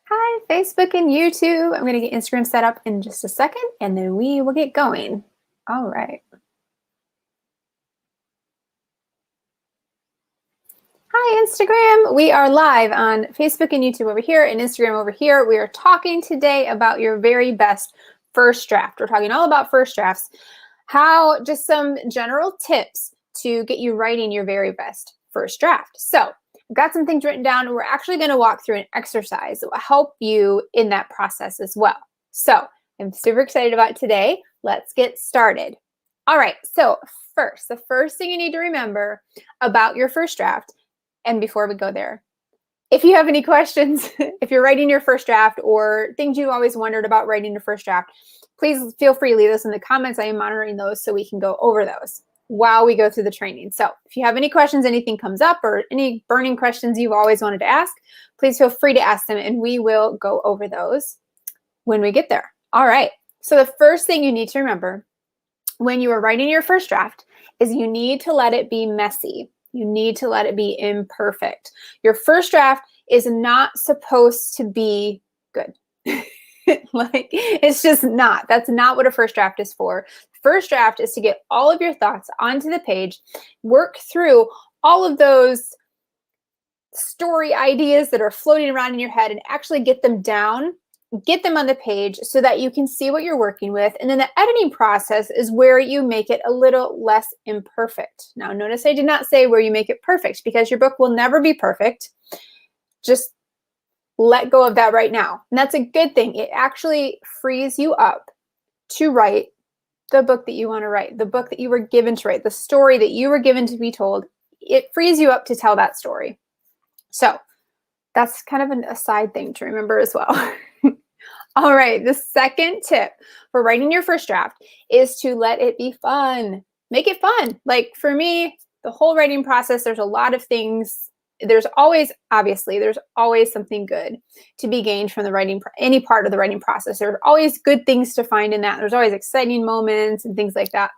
Hi, Facebook and YouTube. I'm going to get Instagram set up in just a second, and then we will get going. All right. Hi, Instagram. We are live on Facebook and YouTube over here and Instagram over here. We are talking today about your very best first draft. We're talking all about first drafts, just some general tips to get you writing your very best first draft. So I've got some things written down, and we're actually going to walk through an exercise that will help you in that process as well. So I'm super excited about it today. Let's get started. All right, so the first thing you need to remember about your first draft, and before we go there, if you have any questions, if you're writing your first draft or things you always wondered about writing your first draft, please feel free to leave those in the comments. I am monitoring those so we can go over those while we go through the training. So if you have any questions, anything comes up, or any burning questions you've always wanted to ask, please feel free to ask them, and we will go over those when we get there. All right. So the first thing you need to remember when you are writing your first draft is you need to let it be messy. You need to let it be imperfect. Your first draft is not supposed to be good. It's just not. That's not what a first draft is for. First draft is to get all of your thoughts onto the page, work through all of those story ideas that are floating around in your head, and actually get them down, get them on the page so that you can see what you're working with. And then the editing process is where you make it a little less imperfect. Now, notice I did not say where you make it perfect, because your book will never be perfect. Just let go of that right now. And that's a good thing. It actually frees you up to write the book that you want to write, the book that you were given to write, the story that you were given to be told. It frees you up to tell that story. So that's kind of a side thing to remember as well. All right, the second tip for writing your first draft is to let it be fun. Make it fun. Like for me, the whole writing process, there's a lot of things. There's always something good to be gained from the writing, any part of the writing process. There's always good things to find in that. There's always exciting moments and things like that.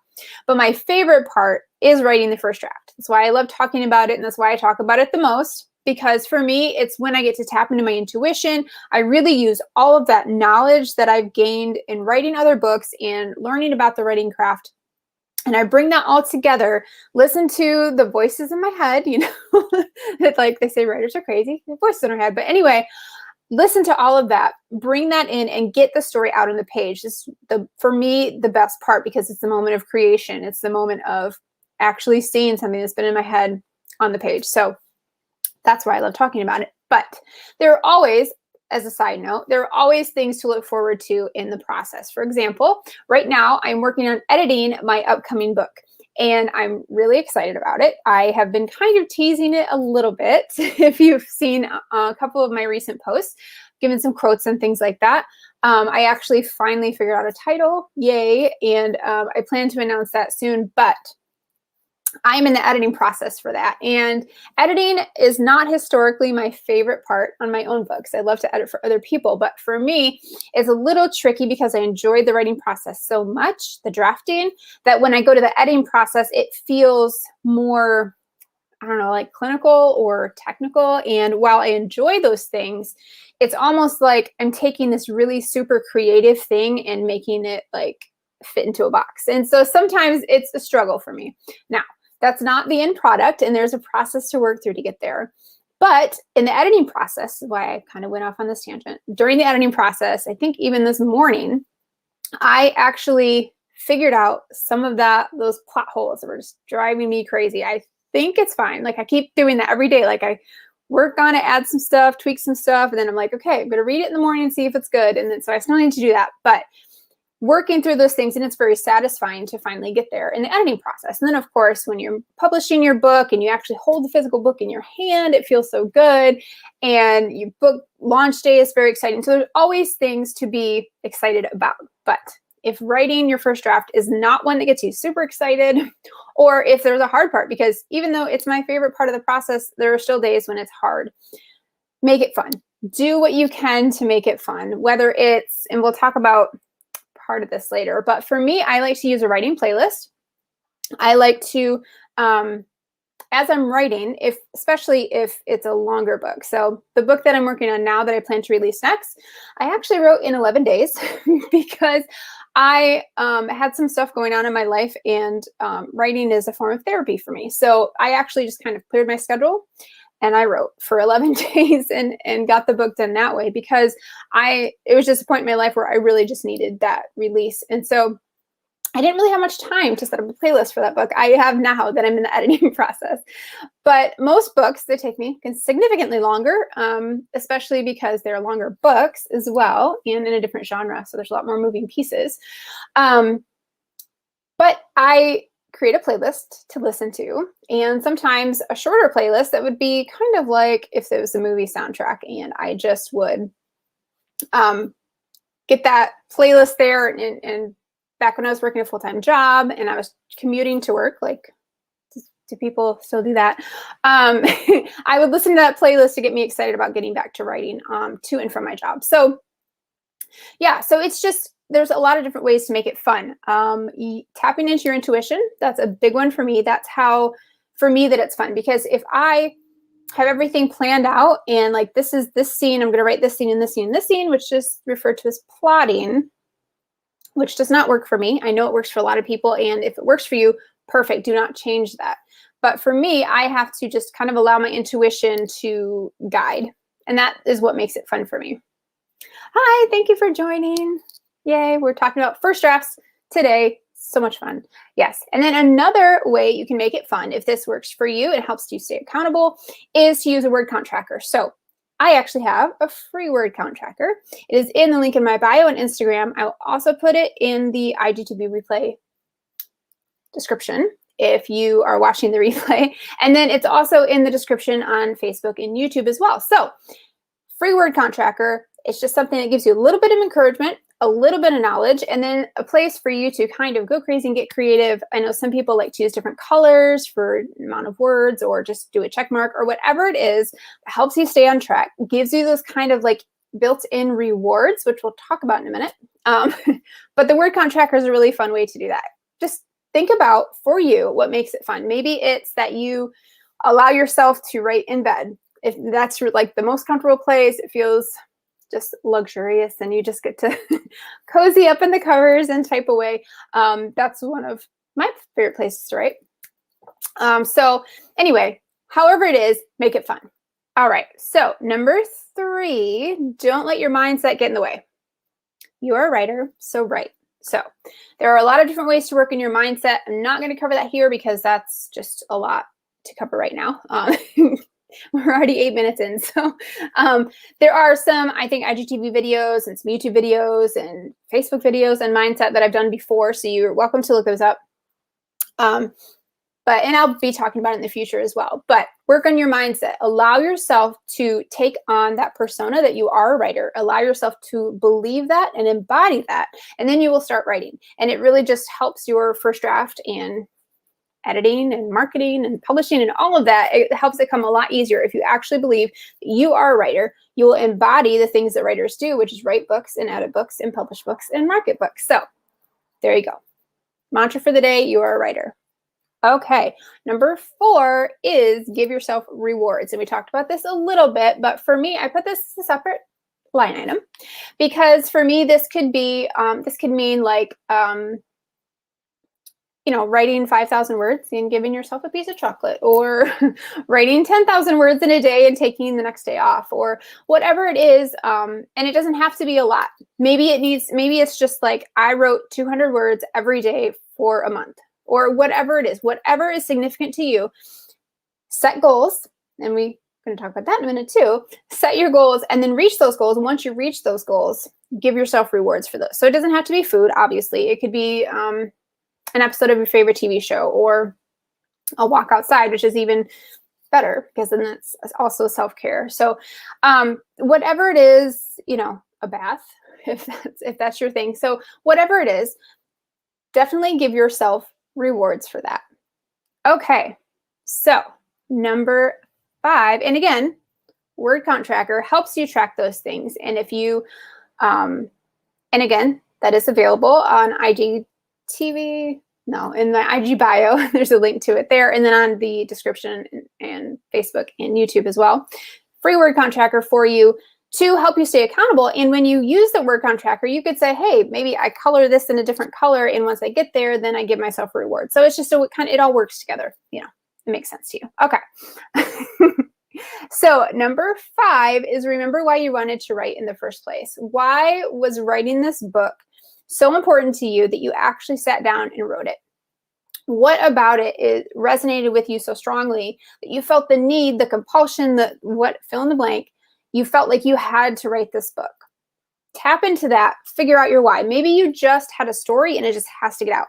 But my favorite part is writing the first draft. That's why I love talking about it, and that's why I talk about it the most. Because for me, it's when I get to tap into my intuition. I really use all of that knowledge that I've gained in writing other books and learning about the writing craft. And I bring that all together, listen to the voices in my head, it's like they say writers are crazy, the voices in our head. But anyway, listen to all of that, bring that in, and get the story out on the page. This is, for me, the best part, because it's the moment of creation. It's the moment of actually seeing something that's been in my head on the page. So that's why I love talking about it. But there are always, as a side note, there are always things to look forward to in the process. For example, right now I'm working on editing my upcoming book, and I'm really excited about it. I have been kind of teasing it a little bit. If you've seen a couple of my recent posts, given some quotes and things like that. I actually finally figured out a title, yay, and I plan to announce that soon, but I'm in the editing process for that. And editing is not historically my favorite part on my own books. I love to edit for other people, but for me, it's a little tricky because I enjoyed the writing process so much, the drafting, that when I go to the editing process, it feels more, I don't know, like clinical or technical. And while I enjoy those things, it's almost like I'm taking this really super creative thing and making it like fit into a box. And so sometimes it's a struggle for me. Now, that's not the end product, and there's a process to work through to get there. But in the editing process, why I kind of went off on this tangent, during the editing process, I think even this morning, I actually figured out some of those plot holes that were just driving me crazy. I think it's fine. Like I keep doing that every day. Like I work on it, add some stuff, tweak some stuff, and then I'm like, okay, I'm going to read it in the morning and see if it's good. And then so I still need to do that. But working through those things, and it's very satisfying to finally get there in the editing process. And then, of course, when you're publishing your book and you actually hold the physical book in your hand, it feels so good. And your book launch day is very exciting. So there's always things to be excited about. But if writing your first draft is not one that gets you super excited, or if there's a hard part, because even though it's my favorite part of the process, there are still days when it's hard, make it fun. Do what you can to make it fun, whether it's, and we'll talk about part of this later, but for me, I like to use a writing playlist. I like to as I'm writing, especially if it's a longer book. So the book that I'm working on now that I plan to release next, I actually wrote in 11 days because I had some stuff going on in my life, and writing is a form of therapy for me. So I actually just kind of cleared my schedule and I wrote for 11 days and got the book done that way, because it was just a point in my life where I really just needed that release. And so I didn't really have much time to set up a playlist for that book. I have now that I'm in the editing process. But most books, they take me significantly longer, especially because they're longer books as well and in a different genre. So there's a lot more moving pieces. But I create a playlist to listen to, and sometimes a shorter playlist that would be kind of like if it was a movie soundtrack, and I just would get that playlist there. And back when I was working a full-time job and I was commuting to work, like, do people still do that? I would listen to that playlist to get me excited about getting back to writing to and from my job. So yeah, so it's just, there's a lot of different ways to make it fun. Tapping into your intuition, that's a big one for me. That's how, for me, that it's fun. Because if I have everything planned out and like, this is this scene, I'm going to write this scene and this scene and this scene, which is referred to as plotting, which does not work for me. I know it works for a lot of people. And if it works for you, perfect. Do not change that. But for me, I have to just kind of allow my intuition to guide. And that is what makes it fun for me. Hi, thank you for joining. Yay, we're talking about first drafts today. So much fun. Yes. And then another way you can make it fun, if this works for you, it helps you stay accountable, is to use a word count tracker. So I actually have a free word count tracker. It is in the link in my bio on Instagram. I will also put it in the IGTV replay description if you are watching the replay. And then it's also in the description on Facebook and YouTube as well. So free word count tracker, it's just something that gives you a little bit of encouragement, a little bit of knowledge, and then a place for you to kind of go crazy and get creative. I know some people like to use different colors for amount of words, or just do a check mark, or whatever it is that helps you stay on track, gives you those kind of like built-in rewards, which we'll talk about in a minute. But the word count tracker is a really fun way to do that. Just think about, for you, what makes it fun. Maybe it's that you allow yourself to write in bed. If that's like the most comfortable place, it feels just luxurious, and you just get to cozy up in the covers and type away. That's one of my favorite places to write. So anyway, however it is, make it fun. All right, so number 3, don't let your mindset get in the way. You are a writer, so write. So there are a lot of different ways to work in your mindset. I'm not going to cover that here because that's just a lot to cover right now. We're already 8 minutes in. So there are some, I think, IGTV videos and some YouTube videos and Facebook videos and mindset that I've done before. So you're welcome to look those up. And I'll be talking about it in the future as well. But work on your mindset. Allow yourself to take on that persona that you are a writer. Allow yourself to believe that and embody that. And then you will start writing. And it really just helps your first draft and editing and marketing and publishing and all of that. It helps it come a lot easier if you actually believe that you are a writer. You will embody the things that writers do, which is write books and edit books and publish books and market books. So there you go. Mantra for the day, you are a writer. Okay, number 4 is give yourself rewards. And we talked about this a little bit, but for me, I put this as a separate line item because for me, this could be, this could mean like, writing 5,000 words and giving yourself a piece of chocolate, or writing 10,000 words in a day and taking the next day off, or whatever it is. And it doesn't have to be a lot. Maybe it's just like I wrote 200 words every day for a month, or whatever it is, whatever is significant to you. Set goals. And we're going to talk about that in a minute too. Set your goals and then reach those goals. And once you reach those goals, give yourself rewards for those. So it doesn't have to be food, obviously. It could be, an episode of your favorite TV show, or a walk outside, which is even better because then that's also self-care. So whatever it is, a bath, if that's your thing. So whatever it is, definitely give yourself rewards for that. Okay, so number 5, and again, word count tracker helps you track those things. And if you, and again, that is available on IGTV No, in the IG bio, there's a link to it there. And then on the description and Facebook and YouTube as well. Free word count tracker for you to help you stay accountable. And when you use the word count tracker, you could say, hey, maybe I color this in a different color. And once I get there, then I give myself a reward. So it's just it all works together. You know, it makes sense to you. Okay. So number 5 is remember why you wanted to write in the first place. Why was writing this book so important to you that you actually sat down and wrote it? What about it resonated with you so strongly that you felt the need, the compulsion, fill in the blank, you felt like you had to write this book? Tap into that, figure out your why. Maybe you just had a story and it just has to get out.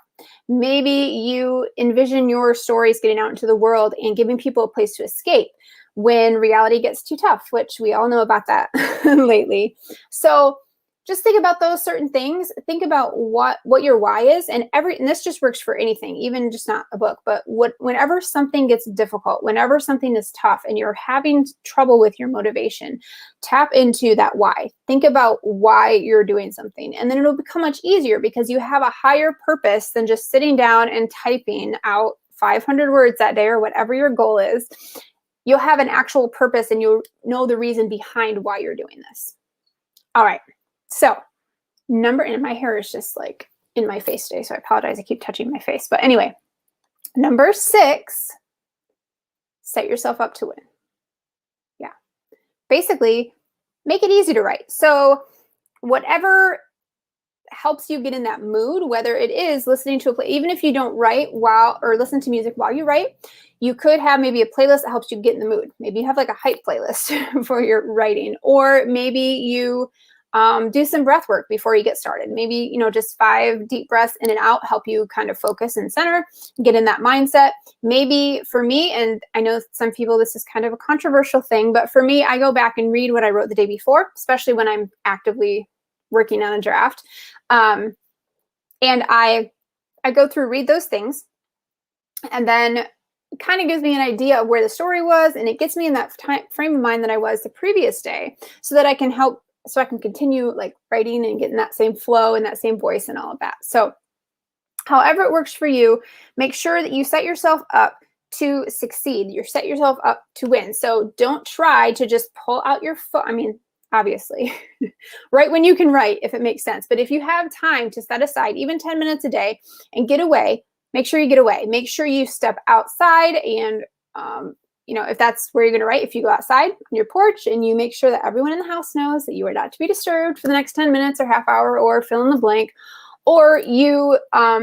Maybe you envision your stories getting out into the world and giving people a place to escape when reality gets too tough, which we all know about that lately. So just think about those certain things. Think about what your why is, and this just works for anything, even just not a book, but whenever something gets difficult, whenever something is tough and you're having trouble with your motivation, tap into that why. Think about why you're doing something, and then it'll become much easier because you have a higher purpose than just sitting down and typing out 500 words that day or whatever your goal is. You'll have an actual purpose and you'll know the reason behind why you're doing this. All right. So and my hair is just like in my face today, so I apologize. I keep touching my face. But anyway, number 6, set yourself up to win. Yeah. Basically, make it easy to write. So whatever helps you get in that mood, whether it is listening to a play, even if you don't write or listen to music while you write, you could have maybe a playlist that helps you get in the mood. Maybe you have like a hype playlist for your writing, or maybe you do some breath work before you get started. Maybe, just 5 deep breaths in and out help you kind of focus and center, get in that mindset. Maybe for me, and I know some people, this is kind of a controversial thing, but for me, I go back and read what I wrote the day before, especially when I'm actively working on a draft. And I go through, read those things, and then it kind of gives me an idea of where the story was, and it gets me in that frame of mind that I was the previous day, so that I can continue like writing and get in that same flow and that same voice and all of that. So however it works for you, make sure that you set yourself up to succeed. You set yourself up to win. So don't try to just pull out your phone. I mean, obviously, write when you can write, if it makes sense. But if you have time to set aside even 10 minutes a day and get away, make sure you get away. Make sure you step outside and, if that's where you're going to write, if you go outside on your porch and you make sure that everyone in the house knows that you are not to be disturbed for the next 10 minutes or half hour or fill in the blank, or you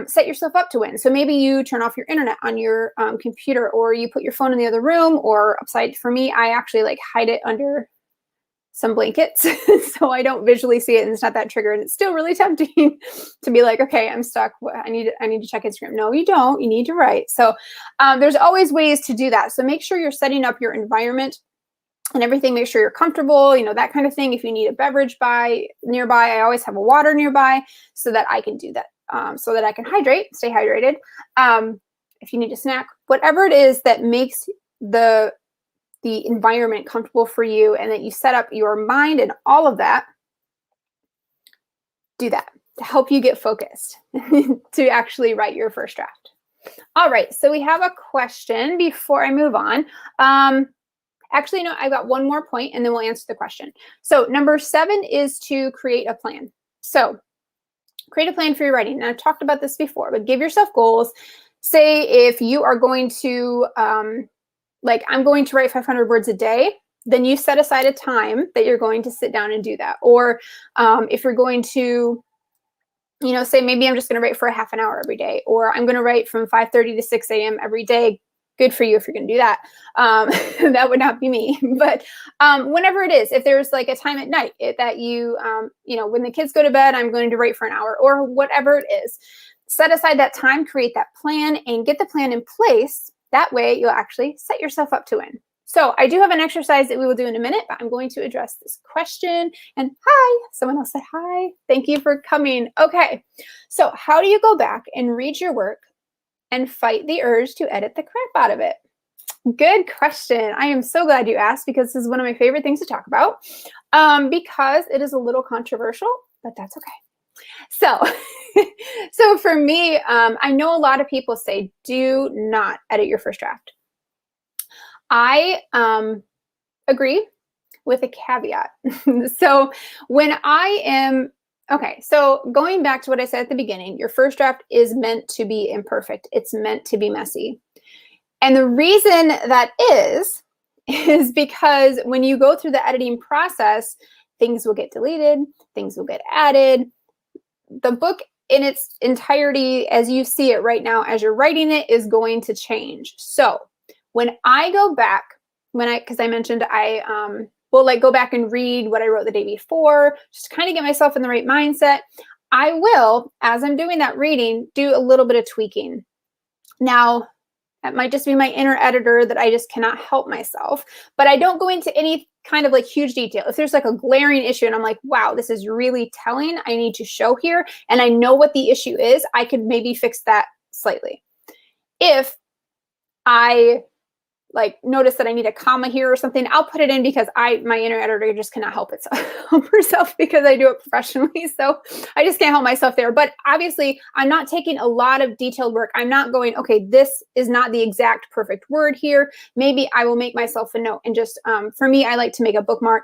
set yourself up to win. So maybe you turn off your internet on your computer, or you put your phone in the other room, or upside. For me, I actually like hide it under some blankets so I don't visually see it and it's not that trigger. And it's still really tempting to be like, okay, I'm stuck. I need to check Instagram. No, you don't. You need to write. So there's always ways to do that. So make sure you're setting up your environment and everything. Make sure you're comfortable, that kind of thing. If you need a beverage nearby, I always have a water nearby so that I can do that, so that I can stay hydrated. If you need a snack, whatever it is that makes the environment comfortable for you and that you set up your mind and all of that, do that to help you get focused to actually write your first draft. All right, so we have a question before I move on. Actually, no, I've got one more point and then we'll answer the question. So number 7 is to create a plan. So create a plan for your writing. And I've talked about this before, but give yourself goals. Say if you are going to, I'm going to write 500 words a day, then you set aside a time that you're going to sit down and do that. Or if you're going to, say maybe I'm just going to write for a half an hour every day, or I'm going to write from 5:30 to 6 a.m. every day. Good for you if you're going to do that. That would not be me. But whenever it is, if there's like a time at night that you, when the kids go to bed, I'm going to write for an hour or whatever it is, set aside that time, create that plan and get the plan in place. That way you'll actually set yourself up to win. So I do have an exercise that we will do in a minute, but I'm going to address this question. And hi, someone else said hi. Thank you for coming. Okay, so how do you go back and read your work and fight the urge to edit the crap out of it? Good question. I am so glad you asked, because this is one of my favorite things to talk about, because it is a little controversial, but that's okay. So, so for me, I know a lot of people say, do not edit your first draft. I agree with a caveat. So when I am, okay, so going back to what I said at the beginning, your first draft is meant to be imperfect. It's meant to be messy. And the reason that is because when you go through the editing process, things will get deleted, things will get added. The book in its entirety, as you see it right now, as you're writing it, is going to change. So when I go back, because I mentioned I will like go back and read what I wrote the day before, just to kind of get myself in the right mindset. I will, as I'm doing that reading, do a little bit of tweaking. Now, that might just be my inner editor that I just cannot help myself, but I don't go into any kind of like huge detail. If there's like a glaring issue and I'm like, wow, this is really telling, I need to show here, and I know what the issue is, I could maybe fix that slightly. If I like notice that I need a comma here or something, I'll put it in because my inner editor just cannot help herself because I do it professionally. So I just can't help myself there. But obviously I'm not taking a lot of detailed work. I'm not going, okay, this is not the exact perfect word here. Maybe I will make myself a note and just, for me, I like to make a bookmark,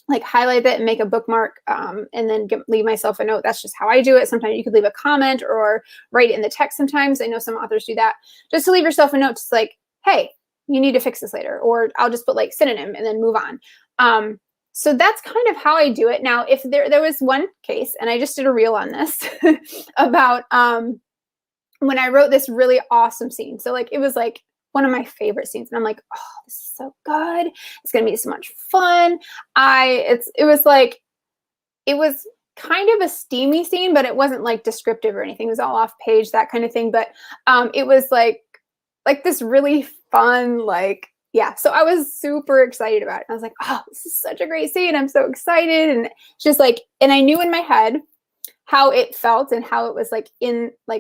like highlight it and make a bookmark, and then leave myself a note. That's just how I do it. Sometimes you could leave a comment or write it in the text. Sometimes I know some authors do that, just to leave yourself a note, just like, hey, you need to fix this later, or I'll just put like synonym and then move on. So that's kind of how I do it. Now, if there was one case, and I just did a reel on this about when I wrote this really awesome scene. So like, it was like one of my favorite scenes. And I'm like, oh, this is so good. It's going to be so much fun. It was kind of a steamy scene, but it wasn't like descriptive or anything. It was all off page, that kind of thing. But it was like this really fun, like, yeah. So I was super excited about it. I was like, oh, this is such a great scene. I'm so excited. And just like, and I knew in my head how it felt and how it was like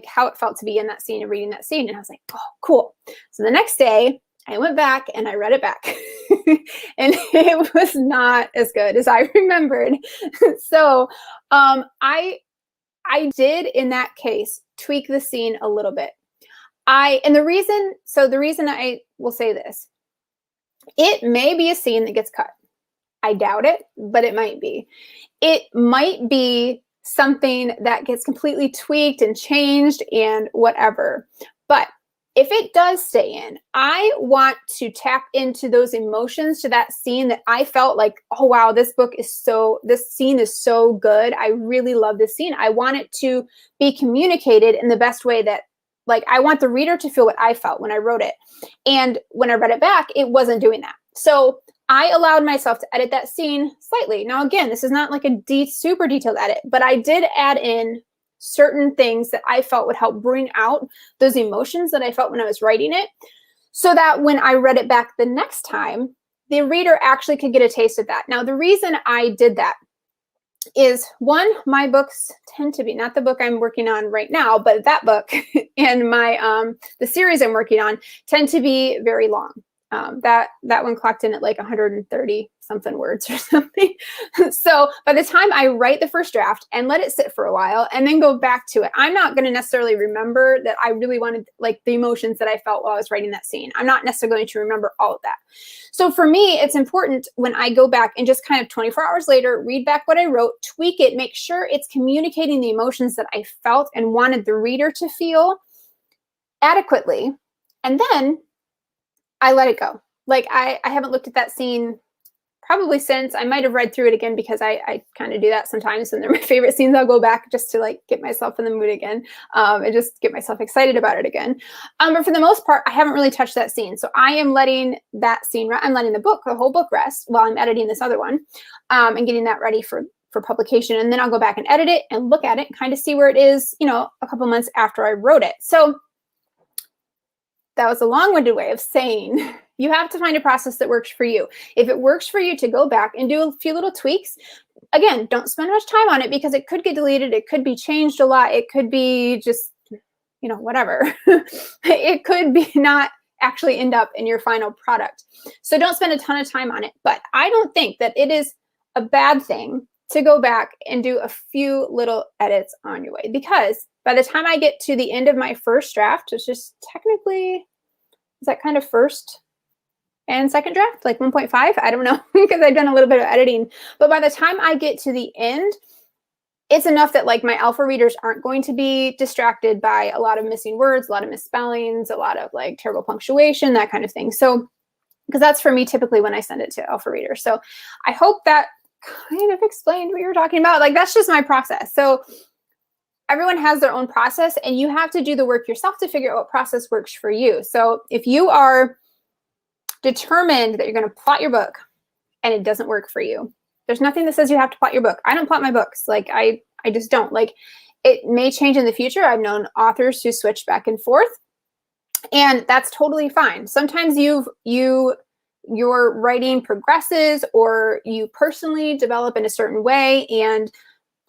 how it felt to be in that scene and reading that scene. And I was like, oh, cool. So the next day I went back and I read it back and it was not as good as I remembered. So I did in that case tweak the scene a little bit. The reason I will say this, it may be a scene that gets cut. I doubt it, but it might be. It might be something that gets completely tweaked and changed and whatever. But if it does stay in, I want to tap into those emotions to that scene that I felt like, oh, wow, this scene is so good. I really love this scene. I want it to be communicated in the best way that, like, I want the reader to feel what I felt when I wrote it. And when I read it back, it wasn't doing that. So I allowed myself to edit that scene slightly. Now, again, this is not like a super detailed edit, but I did add in certain things that I felt would help bring out those emotions that I felt when I was writing it, so that when I read it back the next time, the reader actually could get a taste of that. Now, the reason I did that is, one, my books tend to be, not the book I'm working on right now, but that book and my the series I'm working on tend to be very long. That one clocked in at like 130 something words or something. So by the time I write the first draft and let it sit for a while and then go back to it, I'm not going to necessarily remember that I really wanted like the emotions that I felt while I was writing that scene. I'm not necessarily going to remember all of that. So for me, it's important when I go back and just kind of 24 hours later, read back what I wrote, tweak it, make sure it's communicating the emotions that I felt and wanted the reader to feel adequately. And then I let it go. Like I haven't looked at that scene probably since. I might have read through it again because I kind of do that sometimes when they're my favorite scenes. I'll go back just to like get myself in the mood again, and just get myself excited about it again. But for the most part, I haven't really touched that scene. So I am letting that scene, I'm letting the whole book rest while I'm editing this other one, and getting that ready for publication. And then I'll go back and edit it and look at it and kind of see where it is, a couple months after I wrote it. So that was a long-winded way of saying you have to find a process that works for you. If it works for you to go back and do a few little tweaks, again, don't spend much time on it because it could get deleted. It could be changed a lot. It could be just, whatever. It could be not actually end up in your final product. So don't spend a ton of time on it. But I don't think that it is a bad thing to go back and do a few little edits on your way, because by the time I get to the end of my first draft, which is technically, is that kind of first and second draft, like 1.5? I don't know, because I've done a little bit of editing. But by the time I get to the end, it's enough that like my alpha readers aren't going to be distracted by a lot of missing words, a lot of misspellings, a lot of like terrible punctuation, that kind of thing. So, because that's for me typically when I send it to alpha readers. So I hope that kind of explained what you were talking about. Like, that's just my process. So everyone has their own process, and you have to do the work yourself to figure out what process works for you. So if you are determined that you're going to plot your book and it doesn't work for you, there's nothing that says you have to plot your book. I don't plot my books. Like, I just don't. Like, it may change in the future. I've known authors who switch back and forth, and that's totally fine. Sometimes your writing progresses, or you personally develop in a certain way and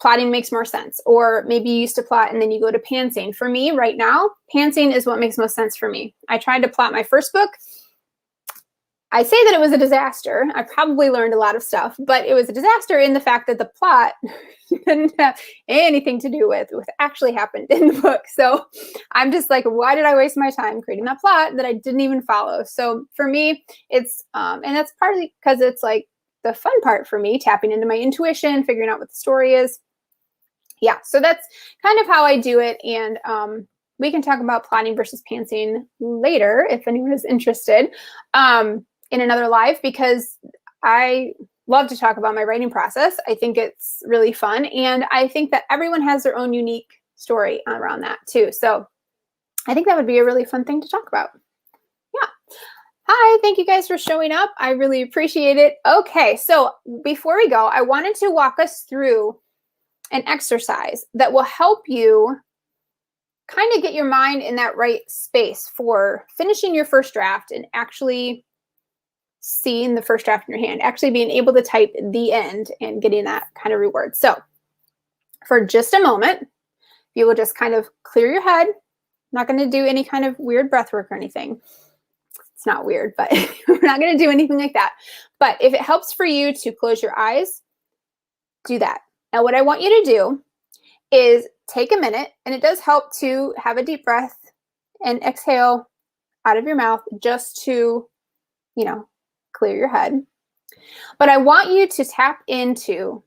plotting makes more sense. Or maybe you used to plot and then you go to pantsing. For me right now, pantsing is what makes most sense for me. I tried to plot my first book. I say that it was a disaster. I probably learned a lot of stuff, but it was a disaster in the fact that the plot didn't have anything to do with what actually happened in the book. So I'm just like, why did I waste my time creating that plot that I didn't even follow? So for me, it's, and that's partly because it's like the fun part for me, tapping into my intuition, figuring out what the story is. Yeah, so that's kind of how I do it. And we can talk about plotting versus pantsing later if anyone is interested. In another live, because I love to talk about my writing process. I think it's really fun. And I think that everyone has their own unique story around that too. So I think that would be a really fun thing to talk about. Yeah. Hi, thank you guys for showing up. I really appreciate it. Okay, so before we go, I wanted to walk us through an exercise that will help you kind of get your mind in that right space for finishing your first draft and actually seeing the first draft in your hand, actually being able to type the end and getting that kind of reward. So for just a moment, you will just kind of clear your head. I'm not going to do any kind of weird breath work or anything. It's not weird, but we're not going to do anything like that. But if it helps for you to close your eyes, do that. Now, what I want you to do is take a minute, and it does help to have a deep breath and exhale out of your mouth just to, clear your head. But I want you to tap into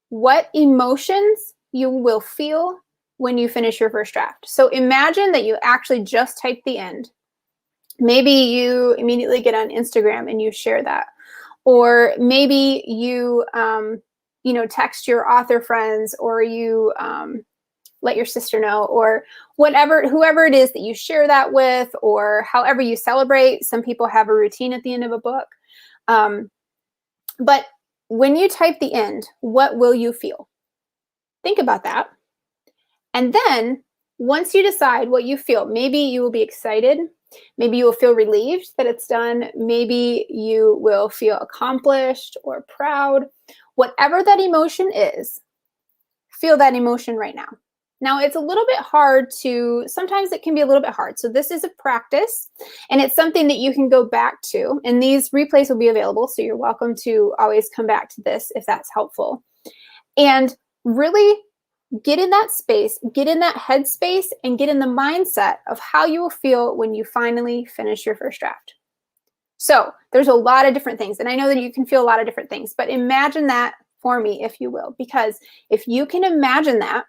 what emotions you will feel when you finish your first draft. So imagine that you actually just typed the end. Maybe you immediately get on Instagram and you share that. Or maybe you, text your author friends, or you let your sister know, or whoever it is that you share that with, or however you celebrate. Some people have a routine at the end of a book. But when you type the end, what will you feel? Think about that. And then once you decide what you feel, maybe you will be excited. Maybe you will feel relieved that it's done. Maybe you will feel accomplished or proud. Whatever that emotion is, feel that emotion right now. Now, it's a little bit hard sometimes it can be a little bit hard. So this is a practice, and it's something that you can go back to. And these replays will be available, so you're welcome to always come back to this if that's helpful. And really get in that space, get in that headspace, and get in the mindset of how you will feel when you finally finish your first draft. So there's a lot of different things, and I know that you can feel a lot of different things, but imagine that for me, if you will, because if you can imagine that,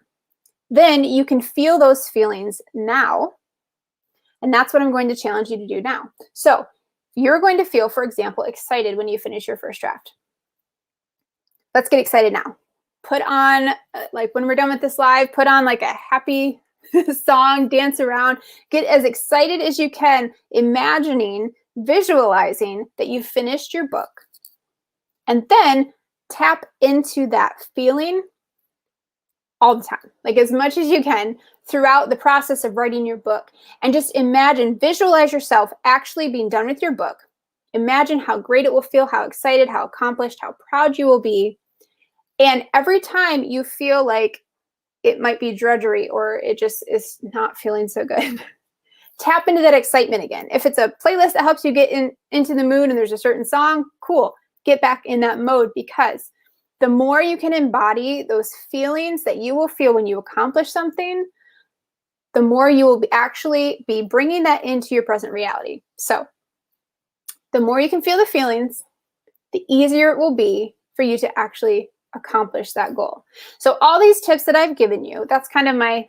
then you can feel those feelings now. And that's what I'm going to challenge you to do now. So you're going to feel, for example, excited when you finish your first draft. Let's get excited now. Put on, like when we're done with this live, put on like a happy song, dance around, get as excited as you can, imagining, visualizing that you've finished your book. And then tap into that feeling all the time, like as much as you can throughout the process of writing your book. And just imagine, visualize yourself actually being done with your book. Imagine how great it will feel, how excited, how accomplished, how proud you will be. And every time you feel like it might be drudgery or it just is not feeling so good, tap into that excitement again. If it's a playlist that helps you get into the mood and there's a certain song, cool. Get back in that mode, because the more you can embody those feelings that you will feel when you accomplish something, the more you will actually be bringing that into your present reality. So the more you can feel the feelings, the easier it will be for you to actually accomplish that goal. So all these tips that I've given you, that's kind of my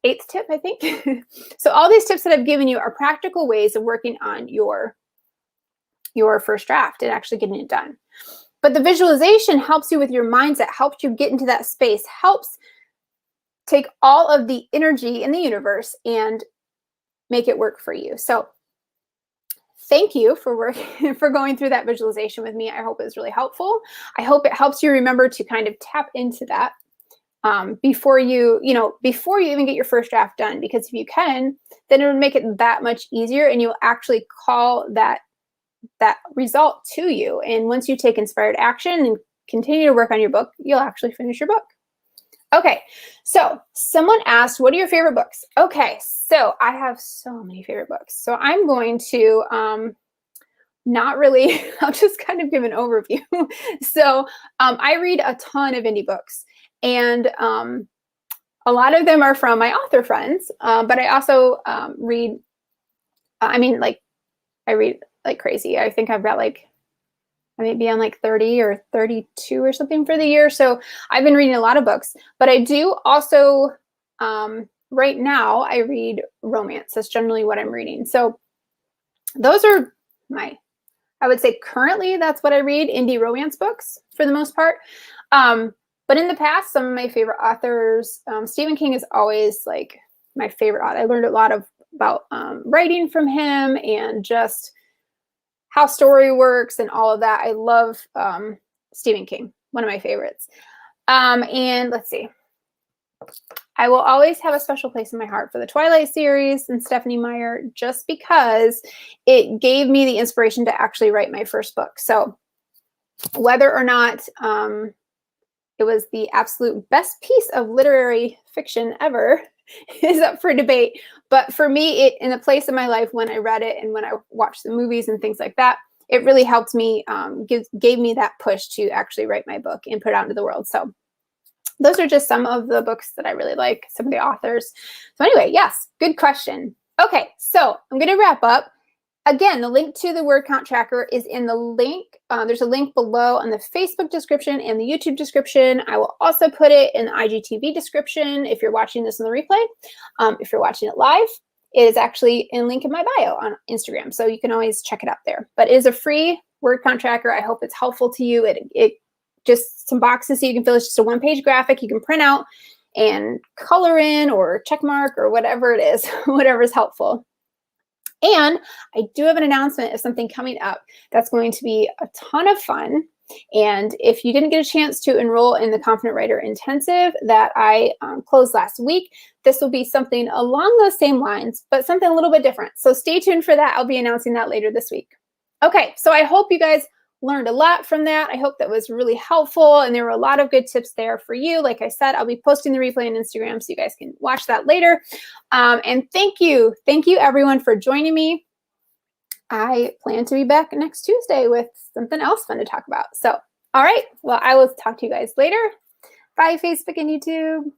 8th tip, I think. So all these tips that I've given you are practical ways of working on your first draft and actually getting it done. But the visualization helps you with your mindset, helps you get into that space, helps take all of the energy in the universe and make it work for you. So thank you for going through that visualization with me. I hope it was really helpful. I hope it helps you remember to kind of tap into that before you even get your first draft done, because if you can, then it would make it that much easier, and you'll actually call that result to you. And once you take inspired action and continue to work on your book, you'll actually finish your book. Okay, so someone asked, what are your favorite books? Okay, so I have so many favorite books. So I'm going to not really, I'll just kind of give an overview. So I read a ton of indie books, and a lot of them are from my author friends, but I also read, I read like crazy. I think I've got I may be on 30 or 32 or something for the year. So I've been reading a lot of books, but I do also, right now I read romance. That's generally what I'm reading. So those are I would say currently that's what I read, indie romance books for the most part. But in the past, some of my favorite authors, Stephen King is always my favorite author. I learned a lot about writing from him and just how story works and all of that. I love Stephen King, one of my favorites. And let's see. I will always have a special place in my heart for the Twilight series and Stephanie Meyer, just because it gave me the inspiration to actually write my first book. So whether or not it was the absolute best piece of literary fiction ever is up for debate. But for me, it in a place in my life when I read it and when I watched the movies and things like that, it really helped me, gave me that push to actually write my book and put it out into the world. So those are just some of the books that I really like, some of the authors. So anyway, yes, good question. Okay, so I'm going to wrap up. Again, the link to the word count tracker is in the link. There's a link below on the Facebook description and the YouTube description. I will also put it in the IGTV description if you're watching this in the replay. If you're watching it live, it is actually in link in my bio on Instagram. So you can always check it out there. But it is a free word count tracker. I hope it's helpful to you. It just some boxes so you can fill. It's just a one-page graphic you can print out and color in or check mark or whatever it is, whatever is helpful. And I do have an announcement of something coming up that's going to be a ton of fun. And if you didn't get a chance to enroll in the Confident Writer Intensive that I closed last week, this will be something along those same lines, but something a little bit different. So stay tuned for that. I'll be announcing that later this week. Okay, so I hope you guys learned a lot from that. I hope that was really helpful, and there were a lot of good tips there for you. Like I said, I'll be posting the replay on Instagram so you guys can watch that later. And thank you everyone for joining me. I plan to be back next Tuesday with something else fun to talk about. So, all right, well, I will talk to you guys later. Bye, Facebook and YouTube.